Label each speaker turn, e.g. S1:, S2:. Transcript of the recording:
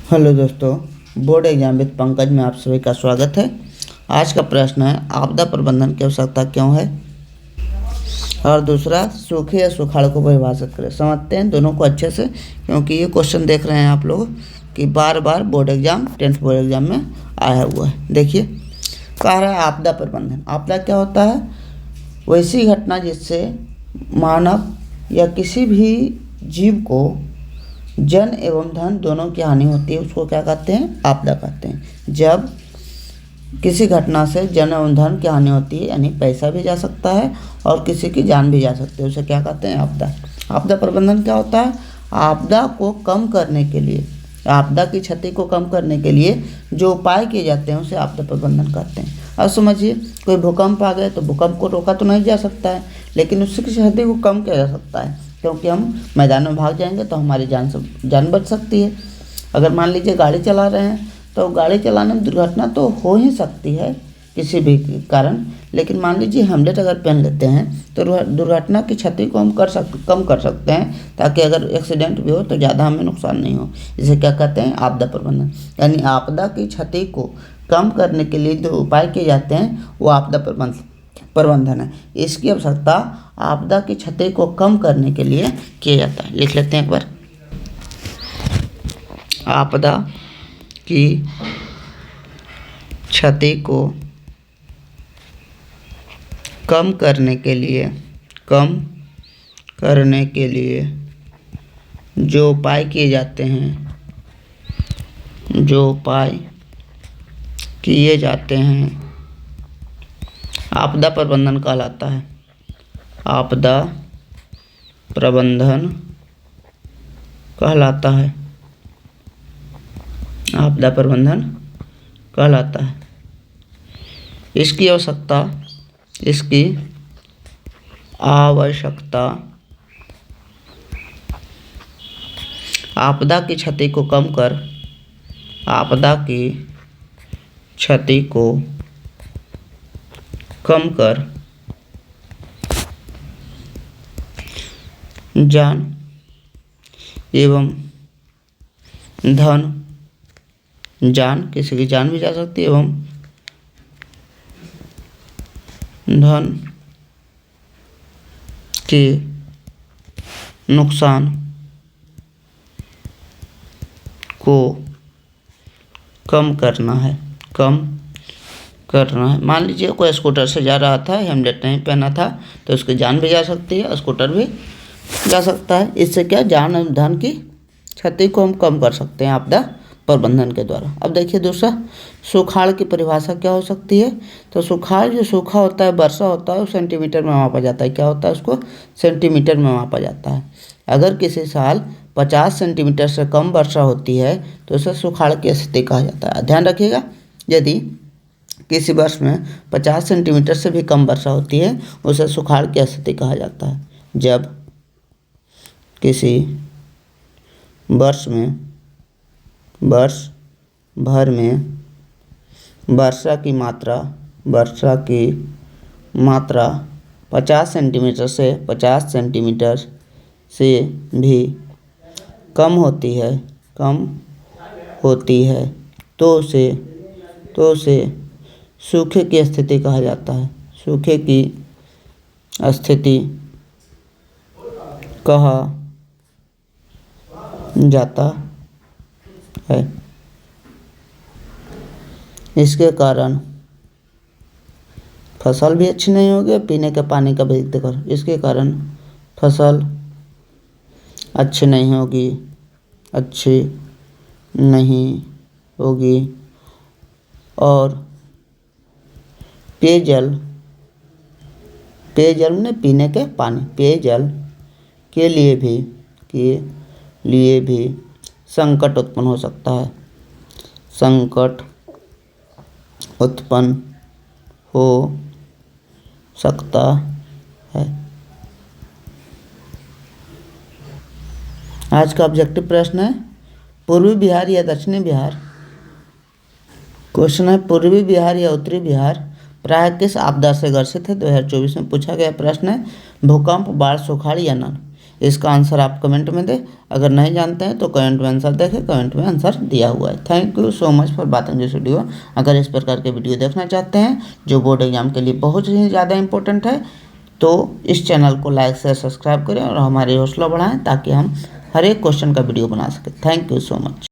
S1: Hello दोस्तों, board exam with Pankaj में आप सभी का स्वागत है। आज का प्रश्न है आपदा प्रबंधन की आवश्यकता क्यों है, और दूसरा सूखे या सुखाड़ को परिभाषित करें। समझते हैं दोनों को अच्छे से, क्योंकि ये क्वेश्चन देख रहे हैं आप लोग कि बार बार board exam 10th board exam में आया हुआ है। देखिए, कह रहा है आपदा प्रबंधन। आपदा क्या होता है? वैसी घटना जिससे मानव या किसी भी जीव को जन एवं धन दोनों की हानि होती है, उसको क्या कहते हैं? आपदा कहते हैं। जब किसी घटना से जन एवं धन की हानि होती है, यानी पैसा भी जा सकता है और किसी की जान भी जा सकती है, उसे क्या कहते हैं? आपदा। आपदा प्रबंधन क्या होता है? आपदा को कम करने के लिए, आपदा की क्षति को कम करने के लिए जो उपाय किए जाते हैं उसे आपदा प्रबंधन कहते हैं। अब समझिए, कोई भूकंप आ गया तो भूकंप को रोका तो नहीं जा सकता है, लेकिन उसकी क्षति को कम किया जा सकता है, क्योंकि हम मैदान में भाग जाएंगे तो हमारी जान बच सकती है। अगर मान लीजिए गाड़ी चला रहे हैं तो गाड़ी चलाने में दुर्घटना तो हो ही सकती है किसी भी कारण, लेकिन मान लीजिए हेलमेट अगर पहन लेते हैं तो दुर्घटना की क्षति को हम कम कर सकते हैं, ताकि अगर एक्सीडेंट भी हो तो ज़्यादा हमें नुकसान नहीं हो। इसे क्या कहते हैं? आपदा प्रबंधन। यानी आपदा की क्षति को कम करने के लिए जो उपाय किए जाते हैं वो आपदा प्रबंधन है। इसकी आवश्यकता आपदा की क्षति को कम करने के लिए किया जाता है। लिख लेते हैं एक बार। आपदा की क्षति को कम करने के लिए जो उपाय किए जाते हैं, आपदा प्रबंधन कहलाता है। आपदा प्रबंधन कहलाता है। आपदा प्रबंधन कहलाता है। इसकी आवश्यकता आपदा की क्षति को कम कर जान एवं धन, किसी की जान भी जा सकती है, एवं धन के नुकसान को कम करना है। मान लीजिए कोई स्कूटर से जा रहा था, हेलमेट नहीं पहना था, तो उसकी जान भी जा सकती है, स्कूटर भी जा सकता है। इससे क्या, जान और धन की क्षति को हम कम कर सकते हैं आपदा प्रबंधन के द्वारा। अब देखिए दूसरा, सुखाड़ की परिभाषा क्या हो सकती है? तो सुखाड़, जो सूखा होता है, वर्षा होता है, वो सेंटीमीटर में मापा जाता है। क्या होता है? उसको सेंटीमीटर में मापा जाता है। अगर किसी साल 50 सेंटीमीटर से कम वर्षा होती है तो उसे सुखाड़ की स्थिति कहा जाता है। ध्यान रखिएगा, यदि किसी वर्ष में 50 सेंटीमीटर से भी कम वर्षा होती है उसे सुखाड़ की स्थिति कहा जाता है। जब किसी वर्ष भर में वर्षा की मात्रा 50 सेंटीमीटर से भी कम होती है तो उसे सूखे की स्थिति कहा जाता है। सूखे की स्थिति कहा जाता है। इसके कारण फसल भी अच्छी नहीं होगी, पीने के पानी का भी दिक्कत। इसके कारण फसल अच्छी नहीं होगी और पेयजल में पीने के पानी, पेयजल के लिए भी संकट उत्पन्न हो सकता है। आज का ऑब्जेक्टिव प्रश्न है, पूर्वी बिहार या दक्षिणी बिहार। क्वेश्चन है, पूर्वी बिहार या उत्तरी बिहार प्राय किस आपदा से ग्रसित है? 2024 में पूछा गया प्रश्न है। भूकंप, बाढ़, सुखाड़ या नन। इसका आंसर आप कमेंट में दें। अगर नहीं जानते हैं तो कमेंट में आंसर देखें, कमेंट में आंसर दिया हुआ है। Thank you so much for watching this video. अगर इस प्रकार के वीडियो देखना चाहते हैं जो बोर्ड एग्जाम के लिए बहुत ही ज़्यादा इंपॉर्टेंट है तो इस चैनल को लाइक शेयर सब्सक्राइब करें और हमारी हौसला बढ़ाएं ताकि हम हर एक क्वेश्चन का वीडियो बना सकें। Thank you so much.